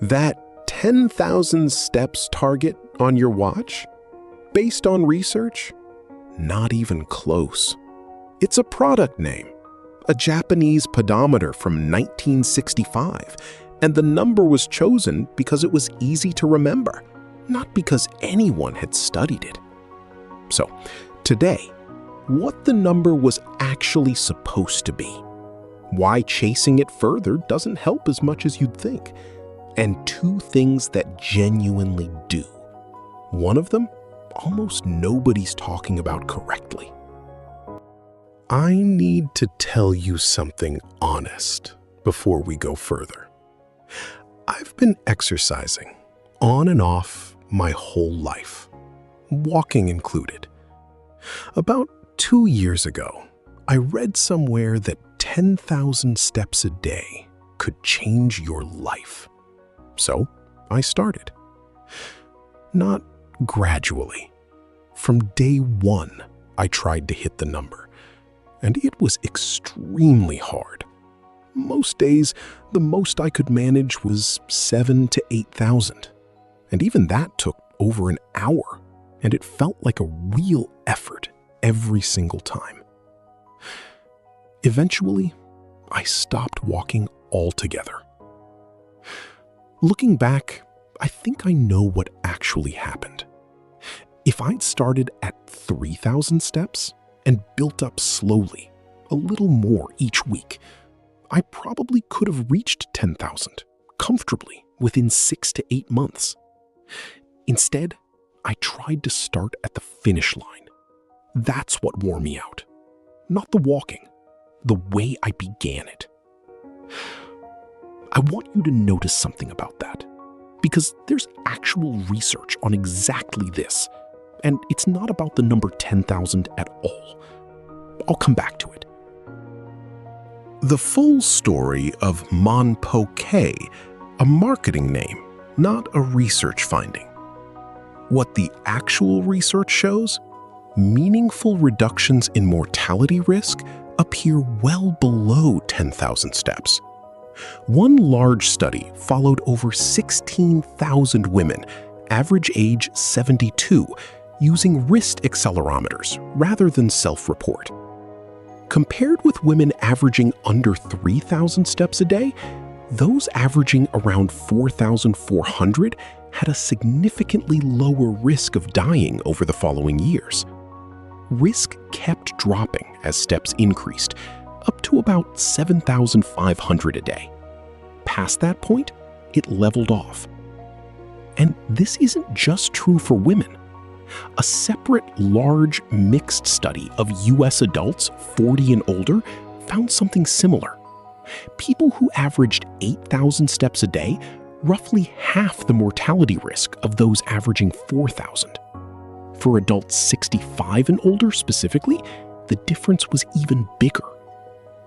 That 10,000 steps target on your watch? Based on research? Not even close. It's a product name, a Japanese pedometer from 1965, and the number was chosen because it was easy to remember, not because anyone had studied it. So, today, what the number was actually supposed to be, why chasing it further doesn't help as much as you'd think, and two things that genuinely do. One of them, almost nobody's talking about correctly. I need to tell you something honest before we go further. I've been exercising on and off my whole life, walking included. About 2 years ago, I read somewhere that 10,000 steps a day could change your life. So I started. Not gradually. From day one, I tried to hit the number, and it was extremely hard. Most days, the most I could manage was 7,000 to 8,000, and even that took over an hour, and it felt like a real effort every single time. Eventually, I stopped walking altogether. Looking back, I think I know what actually happened. If I'd started at 3,000 steps and built up slowly, a little more each week, I probably could have reached 10,000 comfortably within 6 to 8 months. Instead, I tried to start at the finish line. That's what wore me out. Not the walking, the way I began it. I want you to notice something about that, because there's actual research on exactly this, and it's not about the number 10,000 at all. I'll come back to it. The full story of Monpoke, a marketing name, not a research finding. What the actual research shows? Meaningful reductions in mortality risk appear well below 10,000 steps. One large study followed over 16,000 women, average age 72, using wrist accelerometers rather than self-report. Compared with women averaging under 3,000 steps a day, those averaging around 4,400 had a significantly lower risk of dying over the following years. Risk kept dropping as steps increased, up to about 7,500 a day. Past that point, it leveled off. And this isn't just true for women. A separate, large, mixed study of US adults 40 and older found something similar. People who averaged 8,000 steps a day, roughly half the mortality risk of those averaging 4,000. For adults 65 and older specifically, the difference was even bigger,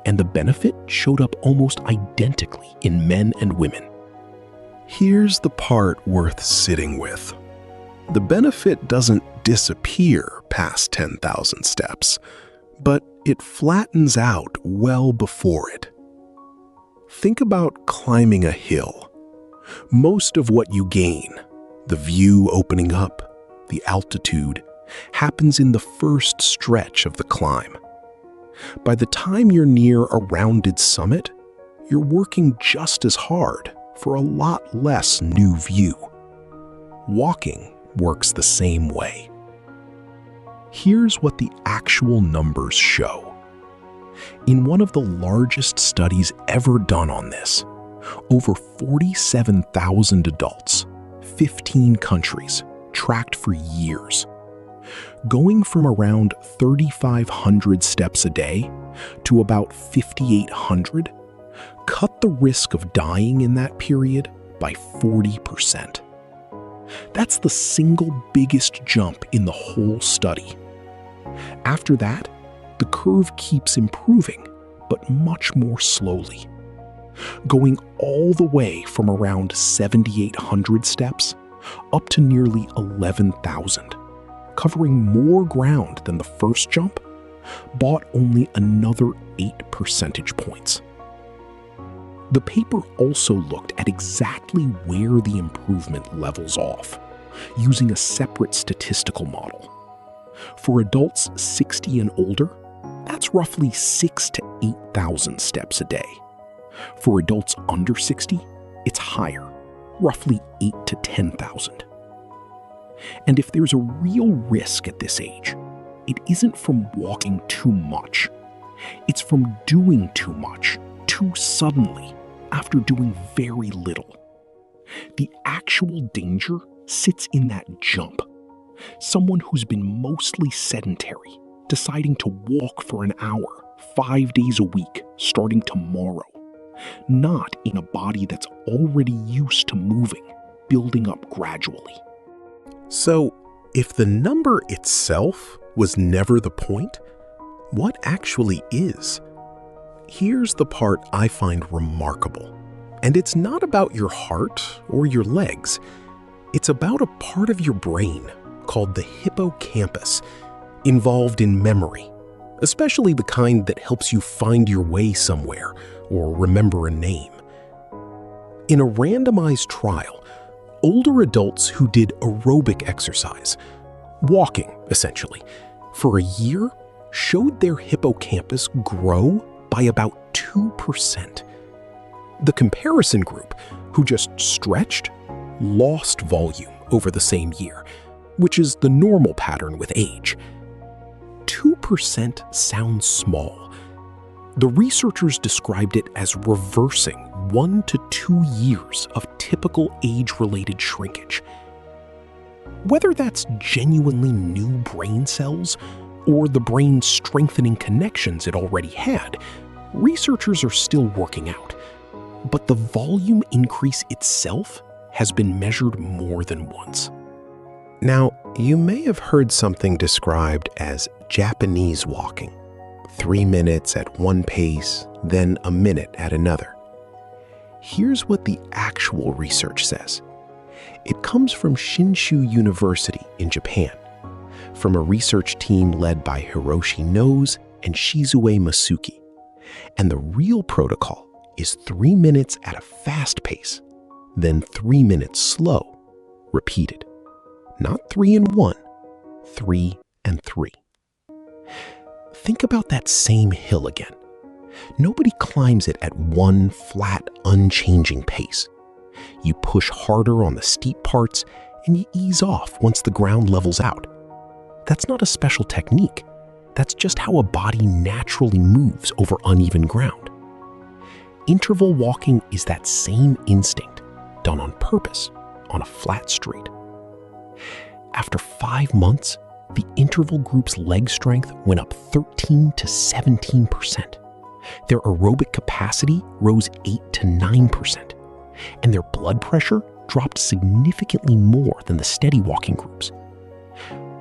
and the benefit showed up almost identically in men and women. Here's the part worth sitting with. The benefit doesn't disappear past 10,000 steps, but it flattens out well before it. Think about climbing a hill. Most of what you gain, the view opening up, the altitude, happens in the first stretch of the climb. By the time you're near a rounded summit, you're working just as hard for a lot less new view. Walking works the same way. Here's what the actual numbers show. In one of the largest studies ever done on this, over 47,000 adults, 15 countries, tracked for years. Going from around 3,500 steps a day to about 5,800 cut the risk of dying in that period by 40%. That's the single biggest jump in the whole study. After that, the curve keeps improving, but much more slowly, going all the way from around 7,800 steps up to nearly 11,000, covering more ground than the first jump, bought only another 8 percentage points. The paper also looked at exactly where the improvement levels off, using a separate statistical model. For adults 60 and older, that's roughly 6,000 to 8,000 steps a day. For adults under 60, it's higher, roughly 8,000 to 10,000. And if there's a real risk at this age, it isn't from walking too much. It's from doing too much, too suddenly, after doing very little. The actual danger sits in that jump. Someone who's been mostly sedentary, deciding to walk for an hour, 5 days a week, starting tomorrow. Not in a body that's already used to moving, building up gradually. So, if the number itself was never the point, what actually is? Here's the part I find remarkable. And it's not about your heart or your legs. It's about a part of your brain called the hippocampus, involved in memory, especially the kind that helps you find your way somewhere or remember a name. In a randomized trial, older adults who did aerobic exercise, walking essentially, for a year showed their hippocampus grow by about 2%. The comparison group, who just stretched, lost volume over the same year, which is the normal pattern with age. 2% sounds small. The researchers described it as reversing 1 to 2 years of typical age-related shrinkage. Whether that's genuinely new brain cells or the brain strengthening connections it already had, researchers are still working out. But the volume increase itself has been measured more than once. Now, you may have heard something described as Japanese walking. 3 minutes at one pace, then a minute at another. Here's what the actual research says. It comes from Shinshu University in Japan, from a research team led by Hiroshi Nose and Shizue Masuki. And the real protocol is 3 minutes at a fast pace, then 3 minutes slow, repeated. Not 3 and 1, 3 and 3. Think about that same hill again. Nobody climbs it at one flat, unchanging pace. You push harder on the steep parts and you ease off once the ground levels out. That's not a special technique. That's just how a body naturally moves over uneven ground. Interval walking is that same instinct, done on purpose, on a flat street. After 5 months, the interval group's leg strength went up 13 to 17%. Their aerobic capacity rose 8 to 9%, and their blood pressure dropped significantly more than the steady walking groups.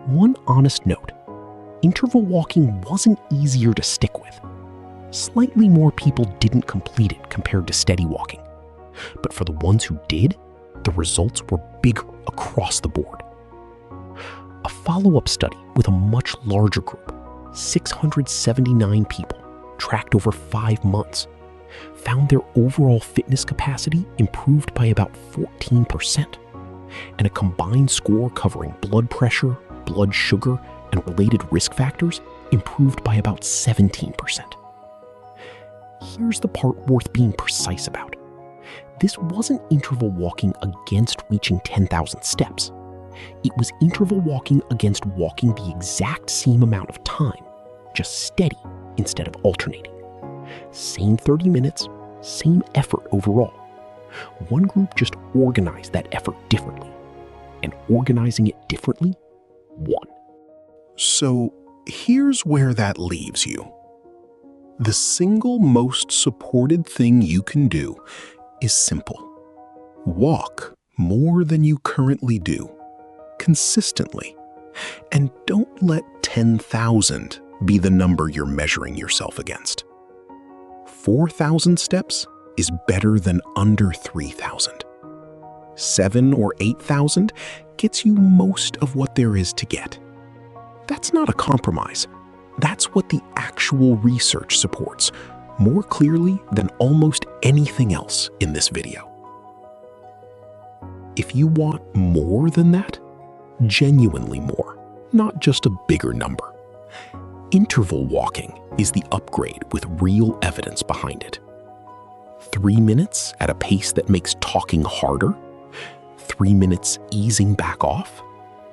One honest note, interval walking wasn't easier to stick with. Slightly more people didn't complete it compared to steady walking. But for the ones who did, the results were bigger across the board. A follow-up study with a much larger group, 679 people, tracked over 5 months, found their overall fitness capacity improved by about 14%, and a combined score covering blood pressure, blood sugar, and related risk factors improved by about 17%. Here's the part worth being precise about. This wasn't interval walking against reaching 10,000 steps. It was interval walking against walking the exact same amount of time, just steady instead of alternating. Same 30 minutes, same effort overall. One group just organized that effort differently, and organizing it differently won. So here's where that leaves you. The single most supported thing you can do is simple. Walk more than you currently do, consistently. And don't let 10,000 be the number you're measuring yourself against. 4,000 steps is better than under 3,000. 7 or 8,000 gets you most of what there is to get. That's not a compromise. That's what the actual research supports, more clearly than almost anything else in this video. If you want more than that, genuinely more, not just a bigger number, interval walking is the upgrade with real evidence behind it. 3 minutes at a pace that makes talking harder, 3 minutes easing back off,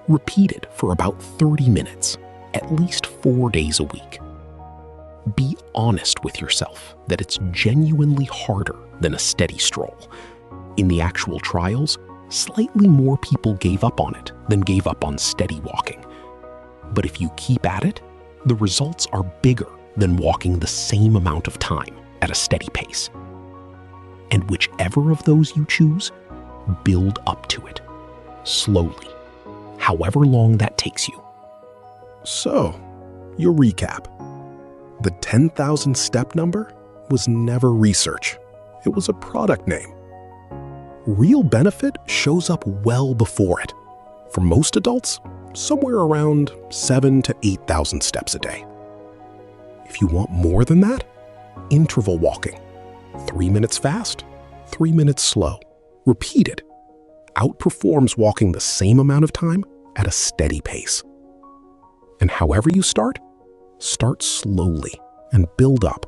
repeated for about 30 minutes, at least 4 days a week. Be honest with yourself that it's genuinely harder than a steady stroll. In the actual trials, slightly more people gave up on it than gave up on steady walking. But if you keep at it, the results are bigger than walking the same amount of time at a steady pace. And whichever of those you choose, build up to it, slowly, however long that takes you. So, your recap. The 10,000 step number was never research. It was a product name. Real benefit shows up well before it. For most adults, somewhere around 7,000 to 8,000 steps a day. If you want more than that, interval walking. 3 minutes fast, 3 minutes slow. Repeated. Outperforms walking the same amount of time at a steady pace. And however you start slowly and build up.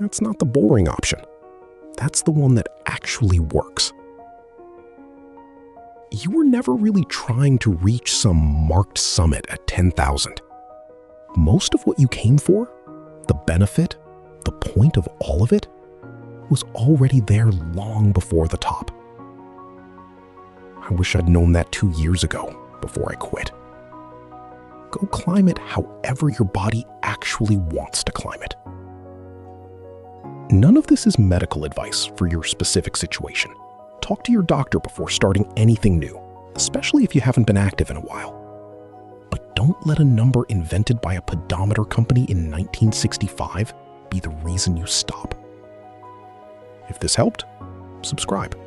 That's not the boring option. That's the one that actually works. You were never really trying to reach some marked summit at 10,000. Most of what you came for, the benefit, the point of all of it, was already there long before the top. I wish I'd known that 2 years ago before I quit. Go climb it however your body actually wants to climb it. None of this is medical advice for your specific situation. Talk to your doctor before starting anything new, especially if you haven't been active in a while. But don't let a number invented by a pedometer company in 1965 be the reason you stop. If this helped, subscribe.